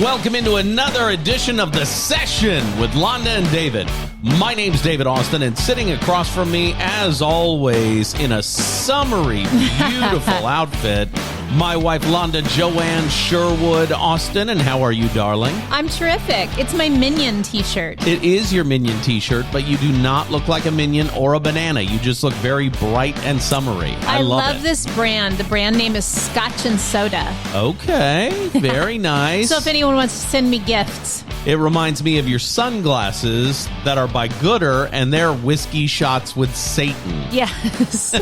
Welcome into another edition of The Session with Londa and David. My name's David Austin, and sitting across from me, as always, in a summery, beautiful outfit, my wife, Londa Joanne Sherwood Austin. And how are you, darling? I'm terrific. It's my Minion t-shirt. It is your Minion t-shirt, but you do not look like a Minion or a banana. You just look very bright and summery. I love this brand. The brand name is Scotch and Soda. Okay, very nice. So if anyone wants to send me gifts. It reminds me of your sunglasses that are by Gooder, and they're whiskey shots with Satan. Yes.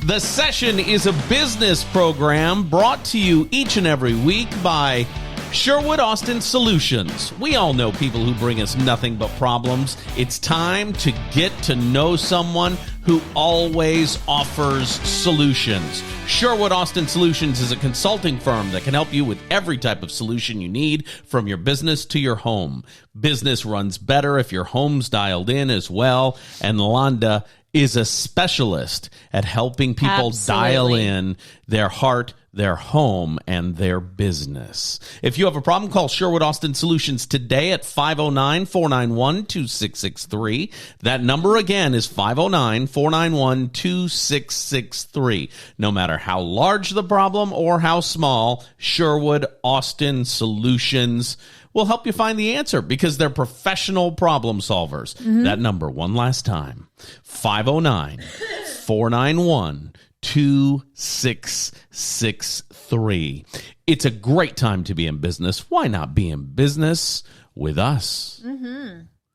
The Session is a business program brought to you each and every week by Sherwood Austin Solutions. We all know people who bring us nothing but problems. It's time to get to know someone who always offers solutions. Sherwood Austin Solutions is a consulting firm that can help you with every type of solution you need, from your business to your home. Business runs better if your home's dialed in as well, and Londa is a specialist at helping people dial in their heart, their home, and their business. If you have a problem, call Sherwood Austin Solutions today at 509-491-2663. That number again is 509-491-2663. No matter how large the problem or how small, Sherwood Austin Solutions will help you find the answer because they're professional problem solvers. That number, one last time, 509-491-2663. It's a great time to be in business. Why not be in business with us?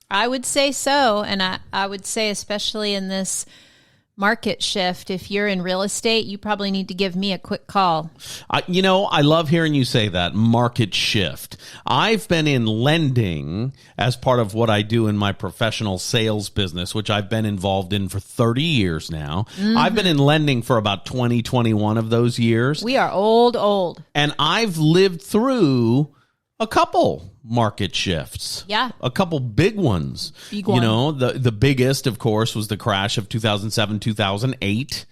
I would say so. And I would say especially in this market shift, if you're in real estate, you probably need to give me a quick call. I love hearing you say that, market shift. I've been in lending as part of what I do in my professional sales business, which I've been involved in for 30 years now. I've been in lending for about 20, 21 of those years. We are old. And I've lived through a couple market shifts. Yeah. A couple big ones. Big one. The biggest, of course, was the crash of 2007, 2008.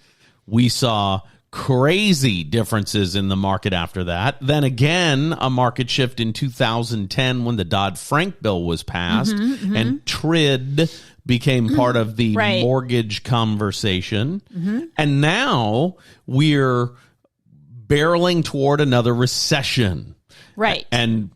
We saw crazy differences in the market after that. Then again, a market shift in 2010 when the Dodd-Frank bill was passed and TRID became part of the mortgage conversation. And now we're barreling toward another recession. Right. And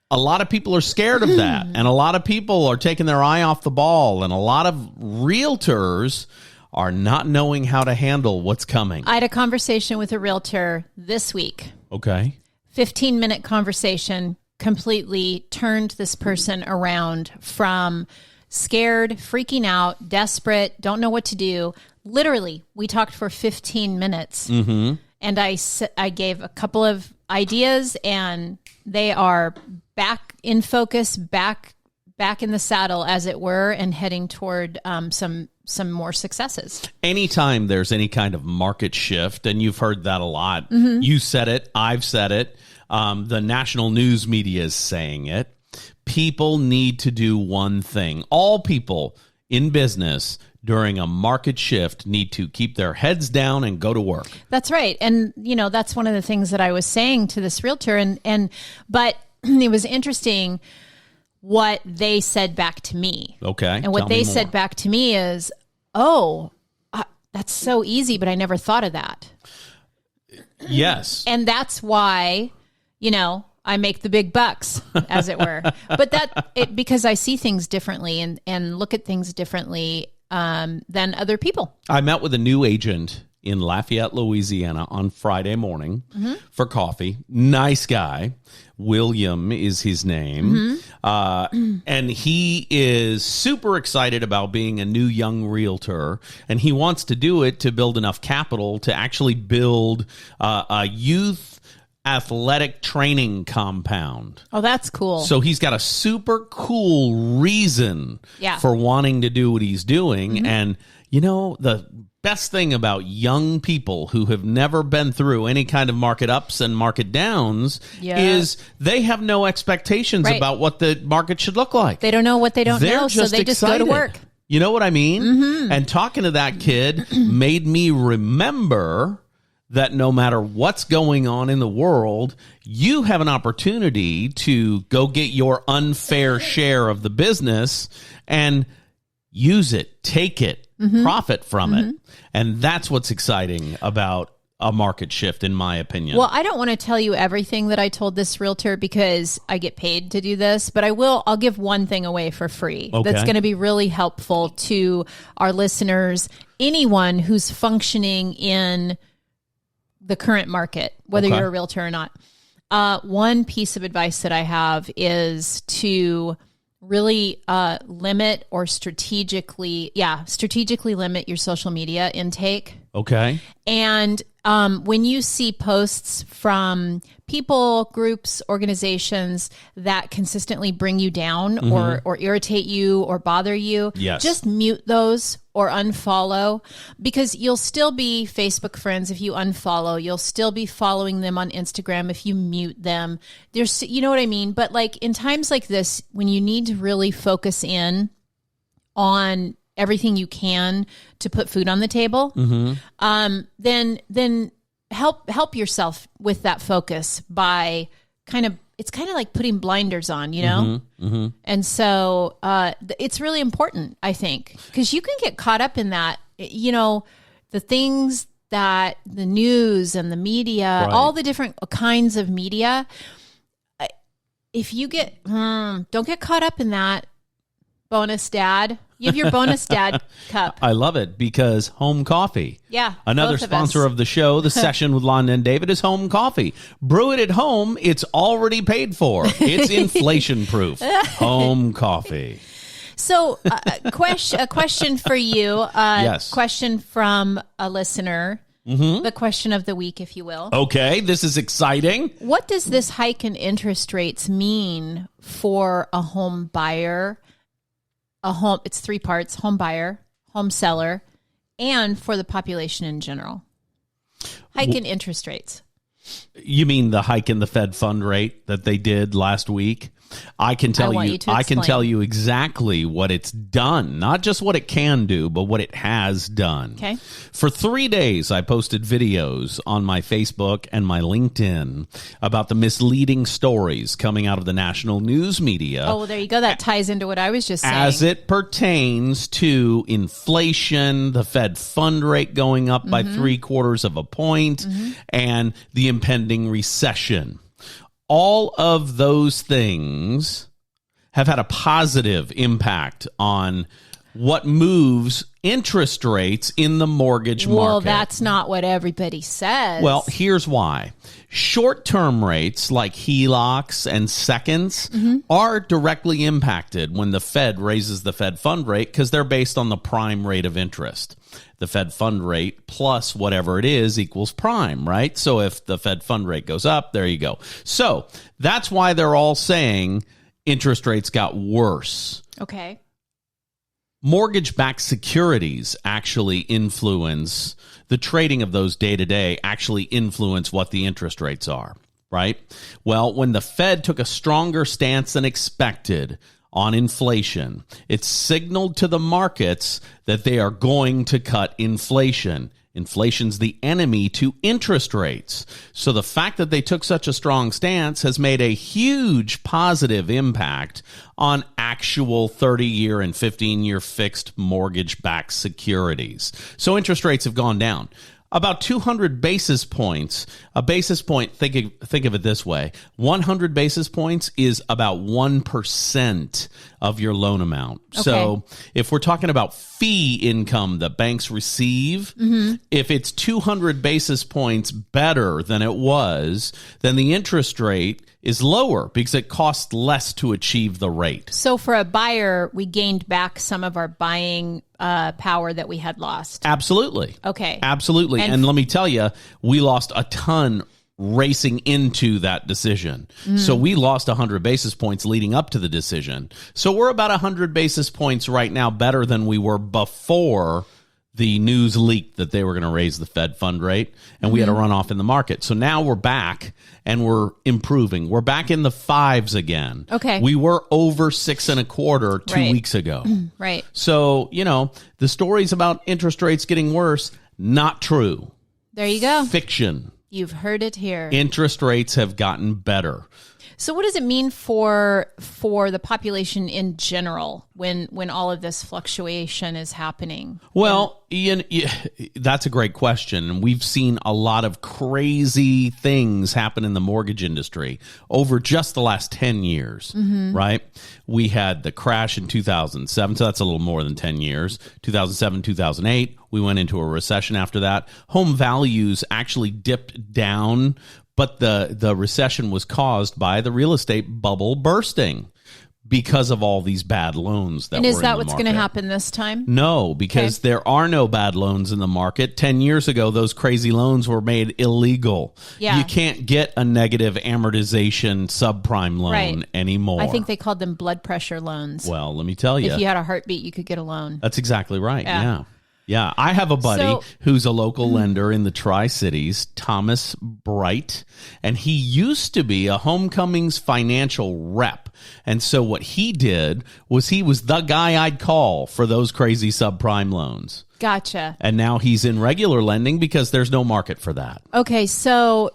a lot of people are scared of that, and a lot of people are taking their eye off the ball, and a lot of realtors are not knowing how to handle what's coming. I had a conversation with a realtor this week. Okay. 15-minute conversation, completely turned this person around from scared, freaking out, desperate, don't know what to do. Literally, we talked for 15 minutes, and I gave a couple of ideas, and they are back in focus, back in the saddle, as it were, and heading toward some more successes. Anytime there's any kind of market shift, and you've heard that a lot, you said it, I've said it, the national news media is saying it, people need to do one thing. All people in business during a market shift need to keep their heads down and go to work. That's right. And, that's one of the things that I was saying to this realtor. But it was interesting what they said back to me. Okay. And what they said back to me is, that's so easy, but I never thought of that. Yes. And that's why, I make the big bucks, as it were. But because I see things differently and look at things differently than other people. I met with a new agent in Lafayette, Louisiana on Friday morning for coffee. Nice guy. William is his name. And he is super excited about being a new young realtor. And he wants to do it to build enough capital to actually build a youth athletic training compound. Oh, that's cool. So he's got a super cool reason for wanting to do what he's doing. And, the best thing about young people who have never been through any kind of market ups and market downs is they have no expectations about what the market should look like. They don't know what they don't know, so they just go to work. You know what I mean? And talking to that kid made me remember that no matter what's going on in the world, you have an opportunity to go get your unfair share of the business and use it, take it, profit from it. And that's what's exciting about a market shift, in my opinion. Well, I don't want to tell you everything that I told this realtor because I get paid to do this, but I'll give one thing away for free. Okay. That's going to be really helpful to our listeners, anyone who's functioning in the current market, whether you're a realtor or not. One piece of advice that I have is to really limit or strategically limit your social media intake. Okay. And when you see posts from people, groups, organizations that consistently bring you down or irritate you or bother you, just mute those or unfollow, because you'll still be Facebook friends if you unfollow. You'll still be following them on Instagram if you mute them. There's, you know what I mean? But like in times like this, when you need to really focus in on everything you can to put food on the table, then help yourself with that focus by it's kind of like putting blinders on, you know? And so it's really important, I think, because you can get caught up in that, you know, the things that the news and the media, all the different kinds of media, if you don't get caught up in that. Bonus dad. You have your bonus dad cup. I love it because home coffee. Yeah. Another sponsor of the show, The Session with Londa and David, is home coffee. Brew it at home. It's already paid for. It's inflation proof. Home coffee. So a question for you. Yes. Question from a listener. The question of the week, if you will. Okay. This is exciting. What does this hike in interest rates mean for a home buyer? It's three parts: home buyer, home seller, and for the population in general. Hike in interest rates. You mean the hike in the Fed fund rate that they did last week? I can tell you exactly what it's done, not just what it can do, but what it has done. Okay. For 3 days, I posted videos on my Facebook and my LinkedIn about the misleading stories coming out of the national news media. Oh, well, there you go. That ties into what I was just saying. As it pertains to inflation, the Fed fund rate going up by 0.75 of a point, and the impending recession. All of those things have had a positive impact on what moves interest rates in the mortgage market. Well, that's not what everybody says. Well, here's why. Short-term rates like HELOCs and seconds are directly impacted when the Fed raises the Fed fund rate because they're based on the prime rate of interest. The Fed fund rate plus whatever it is equals prime, right? So if the Fed fund rate goes up, there you go. So that's why they're all saying interest rates got worse. Okay. Mortgage-backed securities actually influence the trading of those day-to-day, actually influence what the interest rates are, right? Well, when the Fed took a stronger stance than expected on inflation, it signaled to the markets that they are going to cut inflation. Inflation's the enemy to interest rates. So the fact that they took such a strong stance has made a huge positive impact on actual 30-year and 15-year fixed mortgage-backed securities. So interest rates have gone down. About 200 basis points. A basis point, think of it this way. 100 basis points is about 1% of your loan amount. Okay. So if we're talking about fee income that banks receive, if it's 200 basis points better than it was, then the interest rate is lower because it costs less to achieve the rate. So for a buyer, we gained back some of our buying power that we had lost. Absolutely. Okay. Absolutely. And let me tell you, we lost a ton racing into that decision. So we lost 100 basis points leading up to the decision. So we're about 100 basis points right now better than we were before the news leaked that they were going to raise the Fed fund rate, and we had a runoff in the market. So now we're back and we're improving. We're back in the fives again. Okay. We were over 6.25 2 weeks ago. Right. So, you know, the stories about interest rates getting worse, not true. There you go. Fiction. You've heard it here. Interest rates have gotten better. So what does it mean for the population in general when all of this fluctuation is happening? Well, Ian, that's a great question. We've seen a lot of crazy things happen in the mortgage industry over just the last 10 years, right? We had the crash in 2007, so that's a little more than 10 years. 2007, 2008, we went into a recession after that. Home values actually dipped down, but the recession was caused by the real estate bubble bursting because of all these bad loans that were in the market. And is that what's going to happen this time? No, because there are no bad loans in the market. 10 years ago, those crazy loans were made illegal. Yeah. You can't get a negative amortization subprime loan anymore. I think they called them blood pressure loans. Well, let me tell you. If you had a heartbeat, you could get a loan. That's exactly right. Yeah. I have a buddy who's a local lender in the Tri-Cities, Thomas Bright, and he used to be a Homecomings financial rep. And so what he did was he was the guy I'd call for those crazy subprime loans. Gotcha. And now he's in regular lending because there's no market for that. Okay, so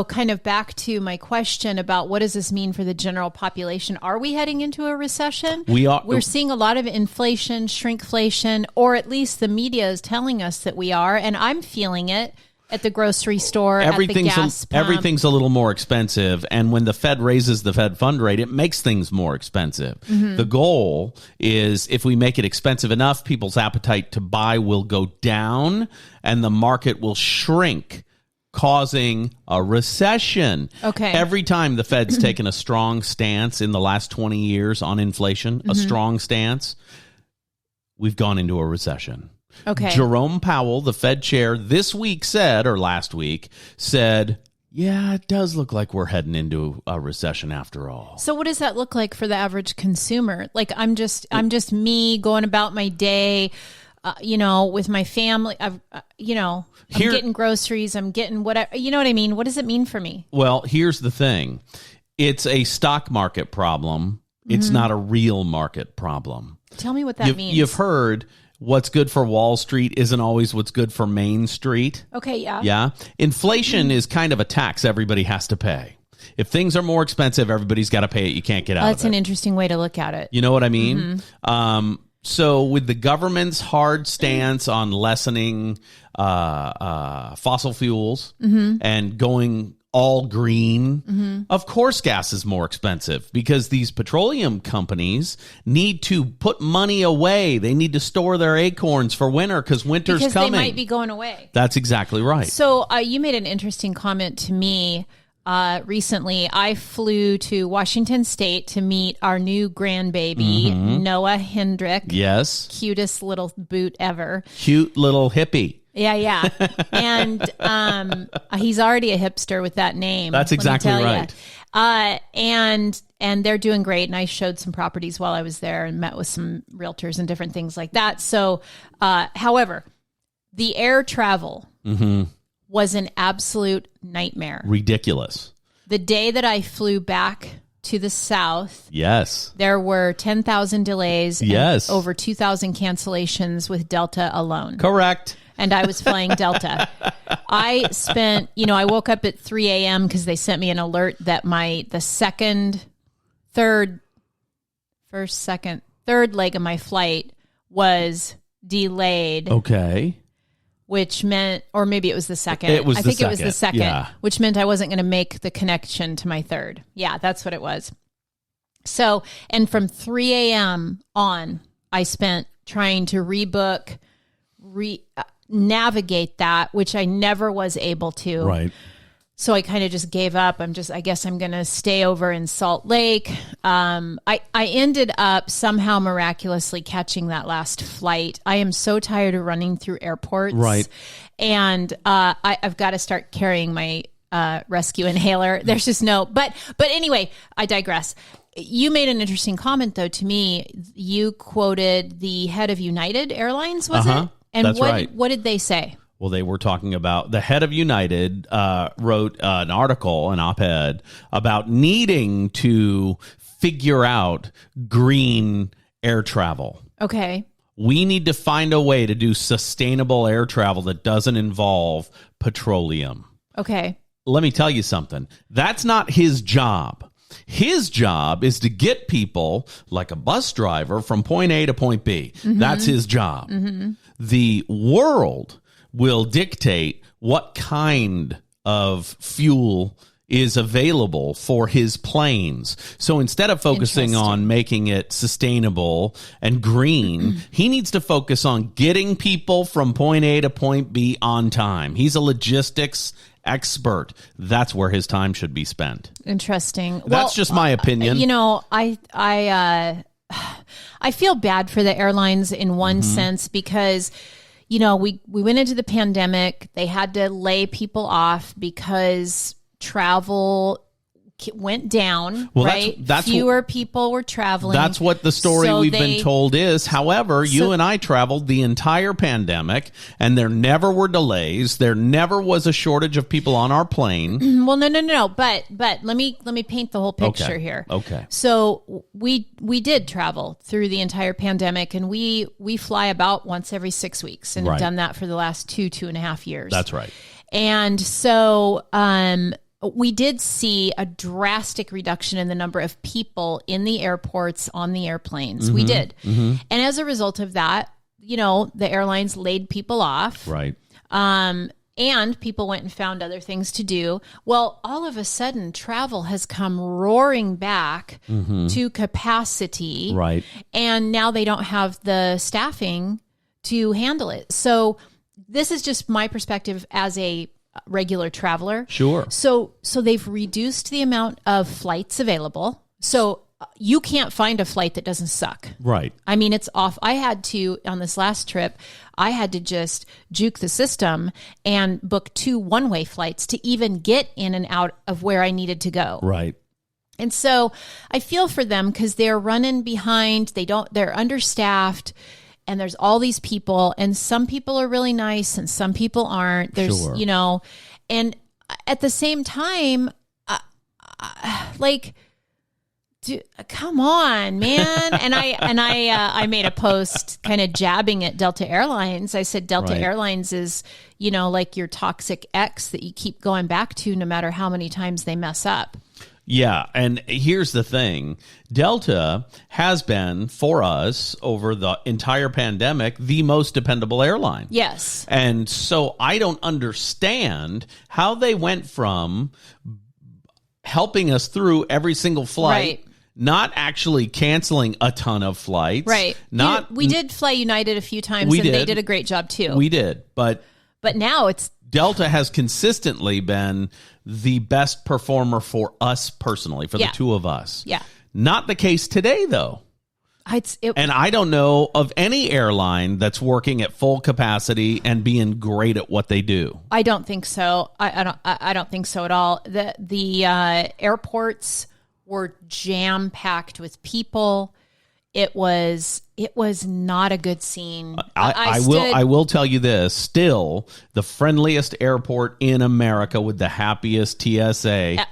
kind of back to my question about what does this mean for the general population? Are we heading into a recession? We are. We're seeing a lot of inflation, shrinkflation, or at least the media is telling us that we are, and I'm feeling it at the grocery store, at the gas pump. Everything's a little more expensive, and when the Fed raises the Fed fund rate, it makes things more expensive. The goal is if we make it expensive enough, people's appetite to buy will go down, and the market will shrink, causing a recession. Okay. Every time the Fed's taken a strong stance in the last 20 years on inflation, a strong stance, we've gone into a recession. Okay. Jerome Powell, the Fed chair, this week said, or last week, said, yeah, it does look like we're heading into a recession after all. So what does that look like for the average consumer? Like I'm just me going about my day, with my family. I'm getting groceries. I'm getting whatever. You know what I mean? What does it mean for me? Well, here's the thing. It's a stock market problem. It's not a real market problem. Tell me what that means. You've heard what's good for Wall Street isn't always what's good for Main Street. Okay, yeah. Yeah. Inflation is kind of a tax everybody has to pay. If things are more expensive, everybody's got to pay it. You can't get out of it. That's an interesting way to look at it. You know what I mean? So with the government's hard stance on lessening fossil fuels and going all green, of course gas is more expensive because these petroleum companies need to put money away. They need to store their acorns for winter because winter's coming. They might be going away. That's exactly right. So you made an interesting comment to me recently. I flew to Washington State to meet our new grandbaby, Noah Hendrick. Yes. Cutest little boot ever. Cute little hippie. Yeah. And he's already a hipster with that name. That's exactly right. And they're doing great. And I showed some properties while I was there and met with some realtors and different things like that. So, however, the air travel was an absolute nightmare. Ridiculous. The day that I flew back to the south, yes, there were 10,000 delays. Yes. And over 2,000 cancellations with Delta alone. Correct. And I was flying Delta. I spent, I woke up at 3 a.m. because they sent me an alert that the third leg of my flight was delayed. Okay. Which meant, or maybe it was the second. It was I think it was the second, yeah. Which meant I wasn't going to make the connection to my third. Yeah, that's what it was. So, and from 3 a.m. on, I spent trying to rebook, navigate that, which I never was able to. Right. So I kind of just gave up. I guess I'm going to stay over in Salt Lake. I ended up somehow miraculously catching that last flight. I am so tired of running through airports. Right. And I've got to start carrying my rescue inhaler. There's just but anyway, I digress. You made an interesting comment, though, to me. You quoted the head of United Airlines, was it? And That's right. What did they say? Well, they were talking about the head of United wrote an article, an op-ed, about needing to figure out green air travel. Okay. We need to find a way to do sustainable air travel that doesn't involve petroleum. Okay. Let me tell you something. That's not his job. His job is to get people, like a bus driver, from point A to point B. That's his job. The world will dictate what kind of fuel is available for his planes. So instead of focusing on making it sustainable and green, he needs to focus on getting people from point A to point B on time. He's a logistics expert. That's where his time should be spent. Interesting. That's just my opinion. You know, I feel bad for the airlines in one sense because, you know, we went into the pandemic. They had to lay people off because travel went down, right? That's fewer people were traveling. That's what the story we've been told is. However, you and I traveled the entire pandemic, and there never were delays. There never was a shortage of people on our plane. Well, no. But let me paint the whole picture here. Okay. So we did travel through the entire pandemic, and we fly about once every 6 weeks, and have done that for the last 2.5 years. That's right. And so, we did see a drastic reduction in the number of people in the airports on the airplanes. We did. And as a result of that, you know, the airlines laid people off. Right. And people went and found other things to do. Well, all of a sudden, travel has come roaring back to capacity. Right. And now they don't have the staffing to handle it. So this is just my perspective as a regular traveler. Sure. So they've reduced the amount of flights available. So you can't find a flight that doesn't suck. Right. I mean, it's off. I had to, on this last trip, I had to just juke the system and book 2 one-way flights to even get in and out of where I needed to go. Right. And so I feel for them because they're running behind. They're understaffed. And there's all these people, and some people are really nice and some people aren't. There's, you know, and at the same time, come on, man. And I made a post kind of jabbing at Delta Airlines. I said, Delta Airlines is, you know, like your toxic ex that you keep going back to no matter how many times they mess up. Yeah, and here's the thing. Delta has been, for us, over the entire pandemic, the most dependable airline. Yes. And so I don't understand how they went from helping us through every single flight, not actually canceling a ton of flights. Right. We did fly United a few times, and they did a great job, too. We did, but now it's... Delta has consistently been the best performer for us personally, for the two of us. Yeah. Not the case today, though. And I don't know of any airline that's working at full capacity and being great at what they do. I don't think so. I don't think so at all. The airports were jam-packed with people. It was not a good scene. I will tell you this. Still, the friendliest airport in America with the happiest TSA.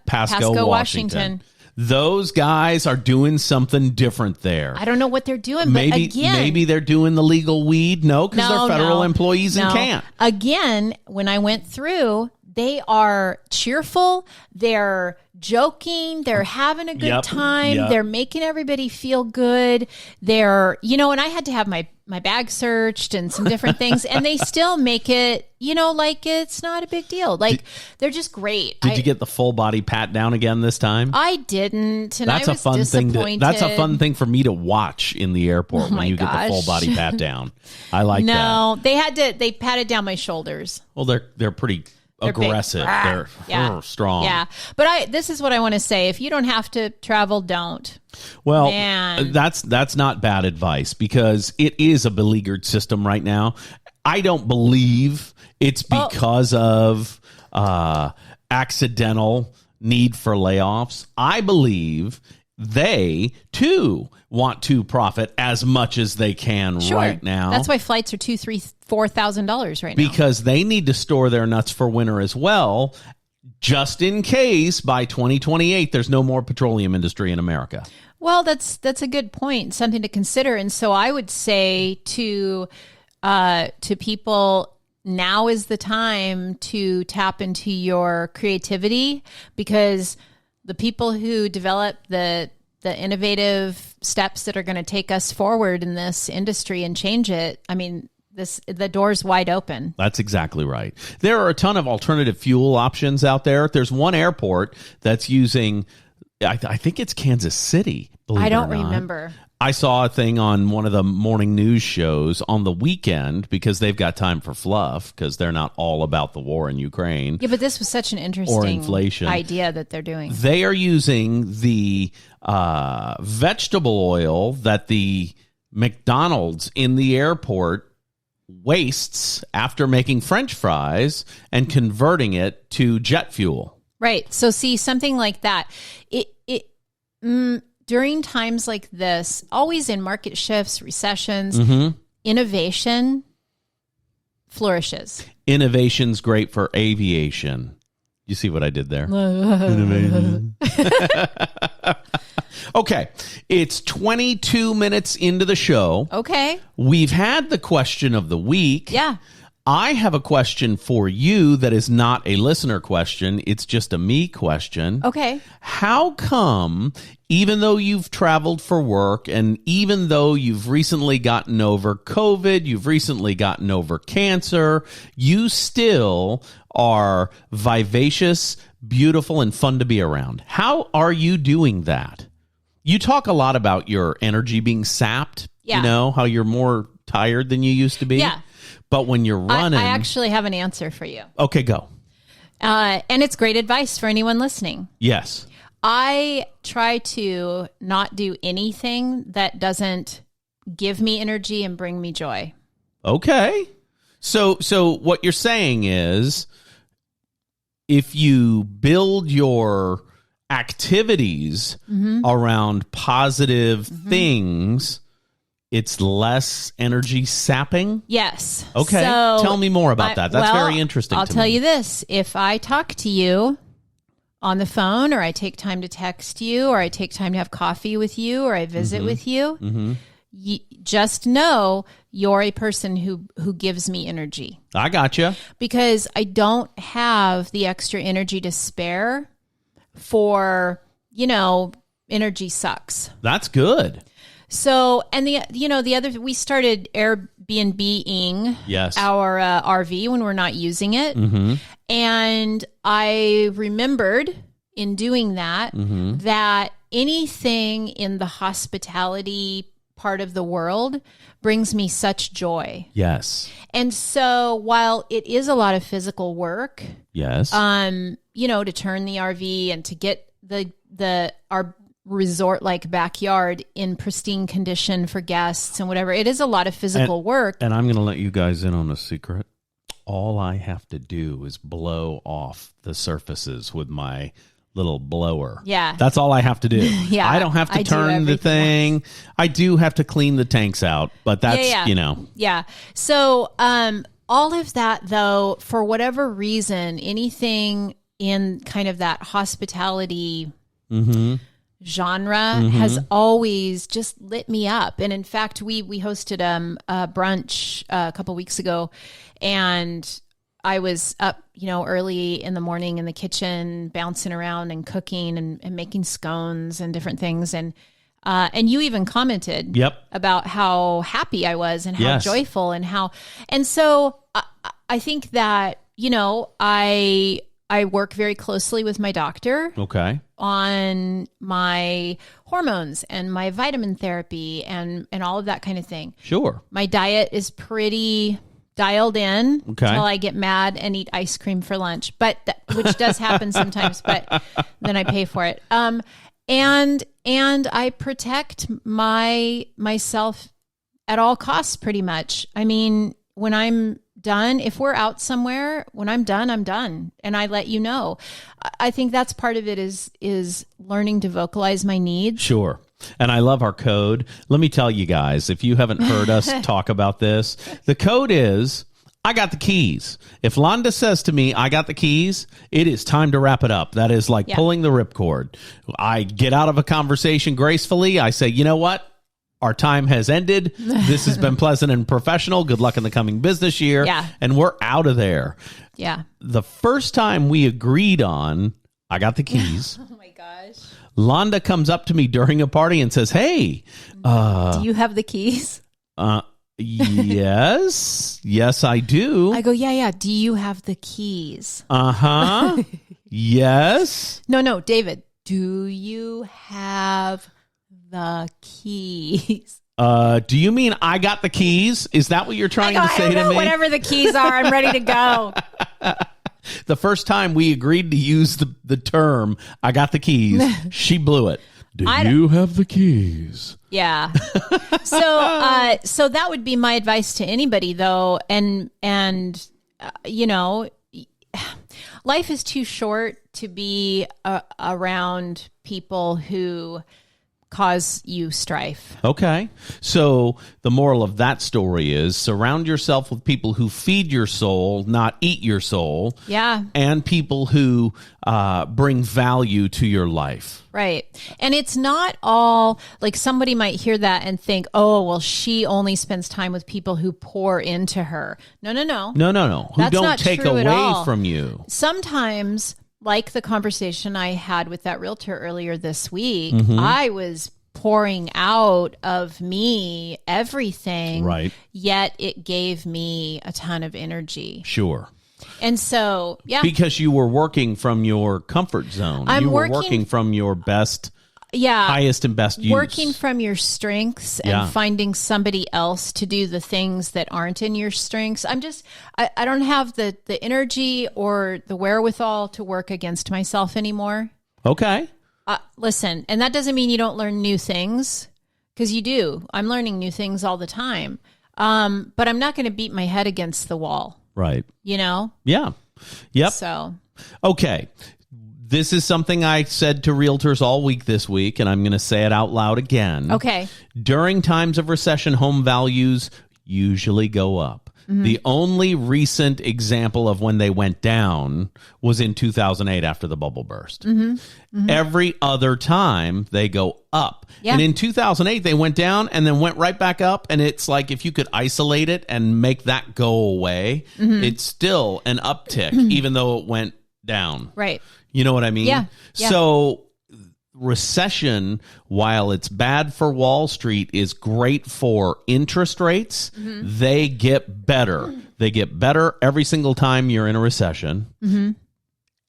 Pasco, Washington. Those guys are doing something different there. I don't know what they're doing, maybe they're doing the legal weed. No, because they're federal employees and can't. Again, when I went through, they are cheerful. They're joking. They're having a good time. They're making everybody feel good. They're, you know, and I had to have my bag searched and some different things, and they still make it, you know, like it's not a big deal. Like they're just great. Did you get the full body pat down again this time? I didn't, and that's I was a fun disappointed. that's a fun thing for me to watch in the airport when you get the full body pat down. I like that. No, they patted down my shoulders. Well, they're pretty aggressive. They're strong. Yeah. But this is what I want to say. If you don't have to travel, don't. Well, that's not bad advice because it is a beleaguered system right now. I don't believe it's because of accidental need for layoffs. I believe they too want to profit as much as they can right now. That's why flights are $2,000, $3,000, $4,000 right now. Because they need to store their nuts for winter as well, just in case by 2028 there's no more petroleum industry in America. Well, that's a good point, something to consider. And so I would say to people, now is the time to tap into your creativity, because the people who develop the innovative steps that are going to take us forward in this industry and change it, I mean, the door's wide open. That's exactly right. There are a ton of alternative fuel options out there. There's one airport that's using, I think it's Kansas City. I don't remember. I saw a thing on one of the morning news shows on the weekend, because they've got time for fluff, because they're not all about the war in Ukraine. Yeah, but this was such an interesting idea that they're doing. They are using the vegetable oil that the McDonald's in the airport wastes after making French fries and converting it to jet fuel. Right. So see, something like that. During times like this, always in market shifts, recessions, innovation flourishes. Innovation's great for aviation. You see what I did there? Innovation. Okay, it's 22 minutes into the show. Okay. We've had the question of the week. Yeah. I have a question for you that is not a listener question. It's just a me question. Okay. How come, even though you've traveled for work, and even though you've recently gotten over COVID, you've recently gotten over cancer, you still are vivacious, beautiful, and fun to be around? How are you doing that? You talk a lot about your energy being sapped. Yeah. You know, how you're more tired than you used to be. Yeah. But when you're running... I actually have an answer for you. Okay, go. And it's great advice for anyone listening. Yes. I try to not do anything that doesn't give me energy and bring me joy. Okay. So what you're saying is, if you build your activities around positive things, it's less energy sapping? Yes. Okay. So tell me more about that. That's very interesting I'll to tell me. you this. If I talk to you on the phone, or I take time to text you, or I take time to have coffee with you, or I visit with you, just know you're a person who gives me energy. I gotcha. Because I don't have the extra energy to spare for, energy sucks. That's good. So, and we started Airbnb-ing our RV when we're not using it. And I remembered in doing that, that anything in the hospitality part of the world brings me such joy. Yes. And so while it is a lot of physical work, yes, to turn the RV and to get our resort like backyard in pristine condition for guests and whatever, it is a lot of physical work. And I'm going to let you guys in on a secret. All I have to do is blow off the surfaces with my little blower. Yeah. That's all I have to do. Yeah. I don't have to turn the thing. I do have to clean the tanks out, but that's, Yeah. So, all of that though, for whatever reason, anything in kind of that hospitality genre has always just lit me up. And in fact, we hosted a brunch a couple weeks ago, and I was up, early in the morning in the kitchen, bouncing around and cooking and making scones and different things. And you even commented about how happy I was and how joyful and so I think that, I work very closely with my doctor on my hormones and my vitamin therapy and all of that kind of thing. Sure. My diet is pretty dialed in until I get mad and eat ice cream for lunch, which does happen sometimes, but then I pay for it. And I protect myself at all costs pretty much. I mean, when I'm done, if we're out somewhere, when I'm done, I'm done. And I let you know. I think that's part of it is learning to vocalize my needs. Sure. And I love our code. Let me tell you guys, if you haven't heard us talk about this, the code is I got the keys. If Londa says to me, I got the keys, it is time to wrap it up. That is like pulling the ripcord. I get out of a conversation gracefully. I say, you know what? Our time has ended. This has been pleasant and professional. Good luck in the coming business year. Yeah. And we're out of there. Yeah. The first time we agreed on, I got the keys. Oh my gosh. Londa comes up to me during a party and says, hey. Do you have the keys? Yes. Yes, I do. I go, yeah. Do you have the keys? Uh-huh. Yes. No, David. Do you have the keys? Do you mean I got the keys? Is that what you're trying to say to me? Whatever the keys are, I'm ready to go. The first time we agreed to use the term, I got the keys, she blew it. Do you have the keys? Yeah. So that would be my advice to anybody, though. And you know, life is too short to be around people who cause you strife. Okay. So the moral of that story is surround yourself with people who feed your soul, not eat your soul. Yeah. And people who bring value to your life. Right. And it's not all like somebody might hear that and think, oh, well, she only spends time with people who pour into her. No. No. Who That's don't not take true at away all. from you. Sometimes, like the conversation I had with that realtor earlier this week, Mm-hmm. I was pouring out of me everything. Right. Yet it gave me a ton of energy. Sure. And so, yeah. Because you were working from your comfort zone. You were working from your best, highest and best use. Working from your strengths and finding somebody else to do the things that aren't in your strengths. I don't have the energy or the wherewithal to work against myself anymore. Okay. Listen, and that doesn't mean you don't learn new things, because you do. I'm learning new things all the time. But I'm not going to beat my head against the wall. Right. You know? Yeah. Yep. So. Okay. This is something I said to realtors all week this week, and I'm going to say it out loud again. Okay. During times of recession, home values usually go up. Mm-hmm. The only recent example of when they went down was in 2008 after the bubble burst. Mm-hmm. Mm-hmm. Every other time they go up. Yeah. And in 2008 they went down and then went right back up, and it's like if you could isolate it and make that go away, it's still an uptick even though it went down. Right. You know what I mean? Yeah. So recession, while it's bad for Wall Street, is great for interest rates. Mm-hmm. They get better. They get better every single time you're in a recession. Mm-hmm.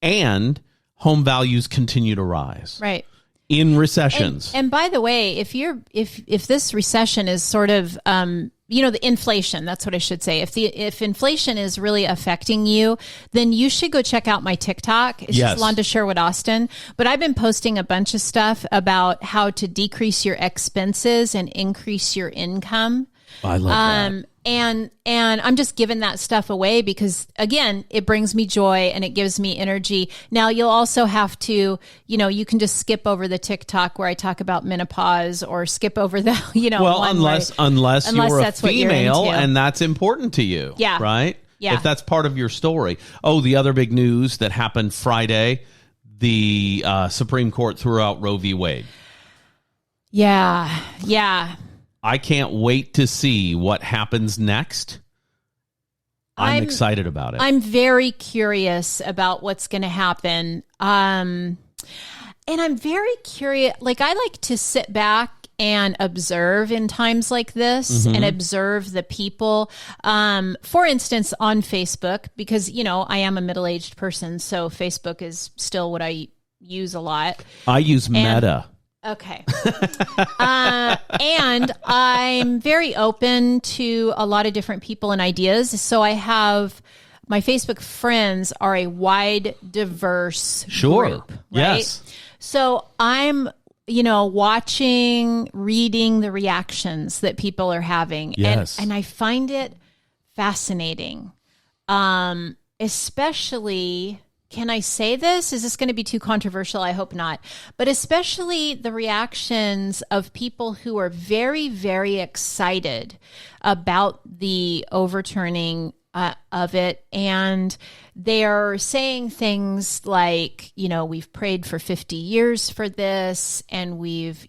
And home values continue to rise. Right. In recessions. And by the way, if this recession is sort of the inflation, that's what I should say. If inflation is really affecting you, then you should go check out my TikTok. It's just Londa Sherwood Austin. But I've been posting a bunch of stuff about how to decrease your expenses and increase your income. I love that. And I'm just giving that stuff away because, again, it brings me joy and it gives me energy. Now, you'll also have to, you can just skip over the TikTok where I talk about menopause, or skip over the, Well, unless you're a female and that's important to you. Yeah. Right? Yeah. If that's part of your story. Oh, the other big news that happened Friday, the Supreme Court threw out Roe v. Wade. Yeah. Yeah. I can't wait to see what happens next. I'm excited about it. I'm very curious about what's going to happen. And I'm very curious. Like, I like to sit back and observe in times like this and observe the people. For instance, on Facebook, because, I am a middle-aged person, so Facebook is still what I use a lot. I use Meta. Okay. And I'm very open to a lot of different people and ideas. So I have my Facebook friends are a wide, diverse group. Right? Yes. So I'm, watching, reading the reactions that people are having. Yes. And I find it fascinating. Especially... Can I say this? Is this going to be too controversial? I hope not. But especially the reactions of people who are very, very excited about the overturning of it. And they're saying things like, we've prayed for 50 years for this, and we've,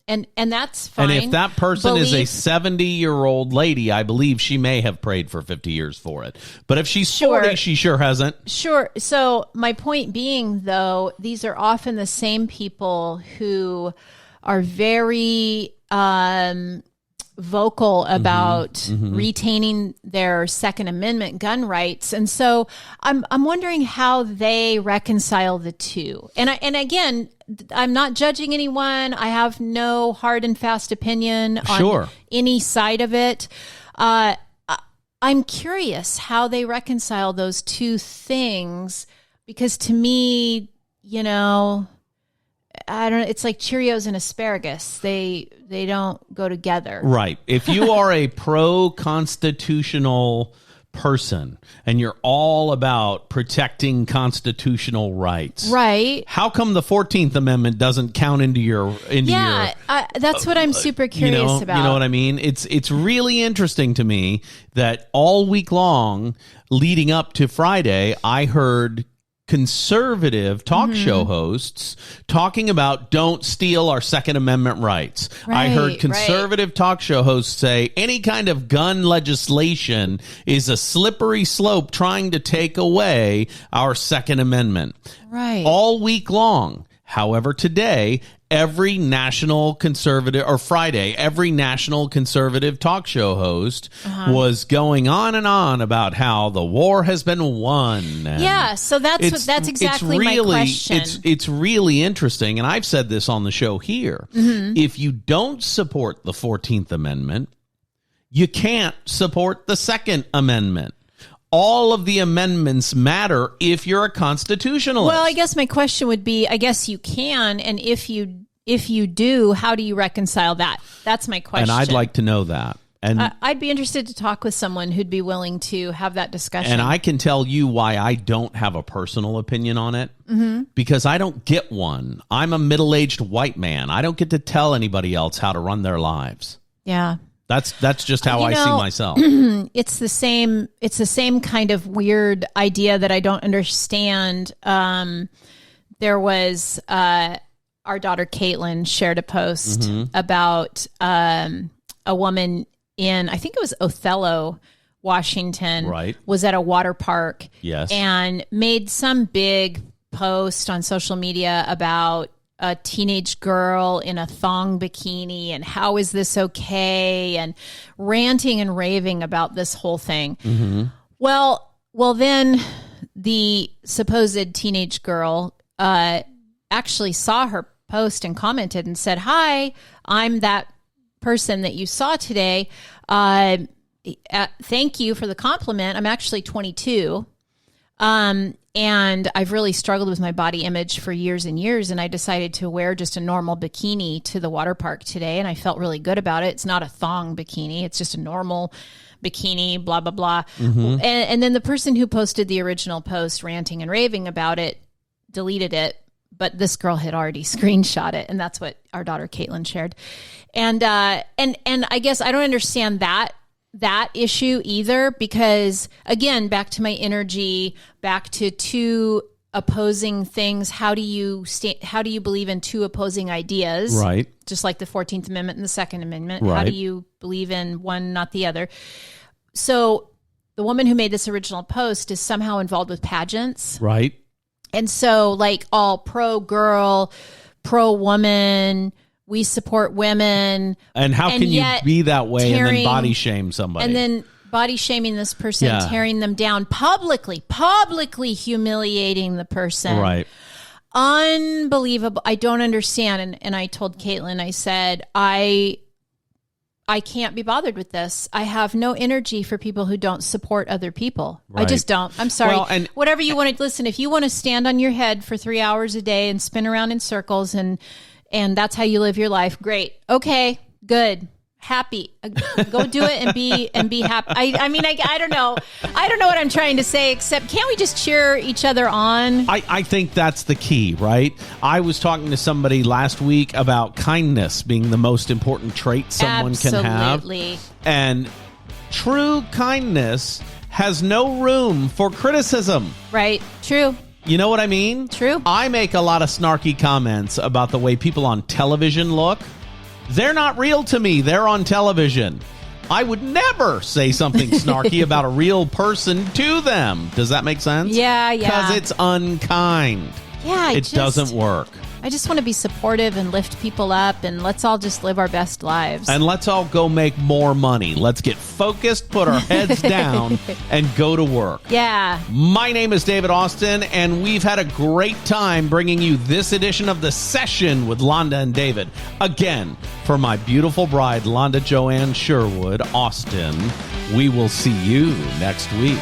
and that's fine. And if that person is a 70-year-old lady, I believe she may have prayed for 50 years for it. But if she's 40, she sure hasn't. Sure. So my point being, though, these are often the same people who are very vocal about retaining their Second Amendment gun rights. And so I'm wondering how they reconcile the two. And again, I'm not judging anyone. I have no hard and fast opinion on any side of it. I'm curious how they reconcile those two things, because to me, I don't know. It's like Cheerios and asparagus. They don't go together. Right. If you are a pro-constitutional person and you're all about protecting constitutional rights, right? How come the 14th Amendment doesn't count into your that's what I'm super curious about. You know what I mean? It's really interesting to me that all week long leading up to Friday, I heard conservative talk show hosts talking about don't steal our Second Amendment rights. I heard conservative talk show hosts say any kind of gun legislation is a slippery slope trying to take away our Second Amendment. Right. All week long. However, today, every national conservative talk show host was going on and on about how the war has been won. Yeah, so that's exactly my question. It's really interesting, and I've said this on the show here. If you don't support the 14th Amendment, you can't support the Second Amendment. All of the amendments matter if you're a constitutionalist. Well, I guess my question would be, I guess you can, and if you do, how do you reconcile that? That's my question. And I'd like to know that. And I'd be interested to talk with someone who'd be willing to have that discussion. And I can tell you why I don't have a personal opinion on it. Because I don't get one. I'm a middle-aged white man. I don't get to tell anybody else how to run their lives. Yeah. That's just how I see myself. It's the same kind of weird idea that I don't understand. There was our daughter Caitlin shared a post about a woman in, I think it was Othello, Washington, was at a water park, and made some big post on social media about a teenage girl in a thong bikini and how is this okay, and ranting and raving about this whole thing. Well, then the supposed teenage girl actually saw her post and commented and said, "Hi, I'm that person that you saw today. Thank you for the compliment. I'm actually 22. And I've really struggled with my body image for years and years. And I decided to wear just a normal bikini to the water park today. And I felt really good about it. It's not a thong bikini. It's just a normal bikini, blah, blah, blah." And then the person who posted the original post ranting and raving about it deleted it. But this girl had already screenshot it. And that's what our daughter Caitlin shared. And I guess I don't understand that issue either, because again, back to my energy, back to two opposing things. How do you believe in two opposing ideas? Right. Just like the 14th Amendment and the Second Amendment. Right. How do you believe in one, not the other? So the woman who made this original post is somehow involved with pageants. Right. And so like all pro girl, pro woman, we support women. And how can you be that way and then body shame somebody? And then body shaming this person, tearing them down publicly humiliating the person. Right. Unbelievable. I don't understand. And I told Caitlin, I said, I can't be bothered with this. I have no energy for people who don't support other people. Right. I just don't. I'm sorry. Well, whatever you want to listen, if you want to stand on your head for 3 hours a day and spin around in circles and that's how you live your life, great. Okay, good. Happy. Go do it and be happy. I mean, I don't know. I don't know what I'm trying to say, except can't we just cheer each other on? I think that's the key, right? I was talking to somebody last week about kindness being the most important trait someone can have. Absolutely. And true kindness has no room for criticism. Right. True. You know what I mean? True. I make a lot of snarky comments about the way people on television look. They're not real to me. They're on television. I would never say something snarky about a real person to them. Does that make sense? Yeah. Because it's unkind. Yeah. It doesn't work. I just want to be supportive and lift people up, and let's all just live our best lives. And let's all go make more money. Let's get focused, put our heads down, and go to work. Yeah. My name is David Austin, and we've had a great time bringing you this edition of The Session with Londa and David. Again, for my beautiful bride, Londa Joanne Sherwood Austin, we will see you next week.